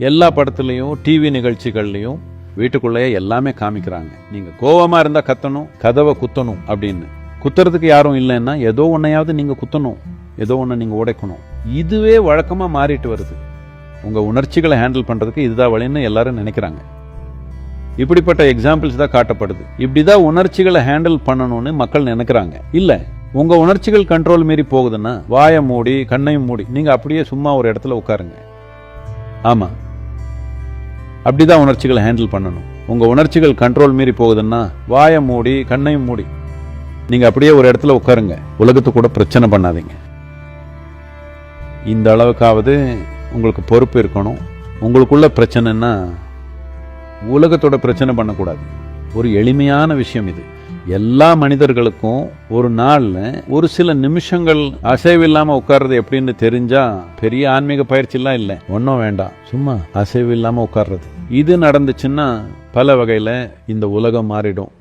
எல்லா படத்துலையும் டிவி நிகழ்ச்சிகள்லையும் வீட்டுக்குள்ளேயே எல்லாமே காமிக்கிறாங்க. நீங்க கோவமா இருந்தா கத்தணும், கதவை குத்தணும் அப்படின்னு. குத்துறதுக்கு யாரும் இல்லைன்னா ஏதோ ஒன்னையாவது நீங்க குத்தணும், ஏதோ ஒன்று நீங்க உடைக்கணும். இதுவே வழக்கமா மாறிட்டு வருது. உங்க உணர்ச்சிகளை ஹேண்டில் பண்றதுக்கு இதுதான் வழின்னு எல்லாரும் நினைக்கிறாங்க. இப்படிப்பட்ட எக்ஸாம்பிள்ஸ் தான் காட்டப்படுது. இப்படிதான் உணர்ச்சிகளை ஹேண்டில் பண்ணணும்னு மக்கள் நினைக்கிறாங்க. இல்ல, உங்க உணர்ச்சிகள் கண்ட்ரோல் மீறி போகுதுன்னா வாயை மூடி கண்ணையும் மூடி நீங்க அப்படியே சும்மா ஒரு இடத்துல உட்காருங்க. ஆமா, அப்படிதான் உணர்ச்சிகளை ஹேண்டில் பண்ணணும். உங்க உணர்ச்சிகள் கண்ட்ரோல் மீறி போகுதுன்னா வாயை மூடி கண்ணையும் மூடி நீங்க அப்படியே ஒரு இடத்துல உட்காருங்க. உலகத்து கூட பிரச்சனை பண்ணாதீங்க. இந்த அளவுக்காவது உங்களுக்கு பொறுப்பு இருக்கணும். உங்களுக்குள்ள பிரச்சனைன்னா உலகத்தோட பிரச்சனை பண்ணக்கூடாது. ஒரு எளிமையான விஷயம் இது. எல்லா மனிதர்களுக்கும் ஒரு நாள்ல ஒரு சில நிமிஷங்கள் அசைவில்லாம உட்கார்றது எப்படின்னு தெரிஞ்சா பெரிய ஆன்மீக பயிற்சிலாம் இல்லை, ஒன்றும் வேண்டாம். சும்மா அசைவு இல்லாம உட்கார்றது. இது நடந்துச்சுன்னா பல வகையில இந்த உலகம் மாறிடும்.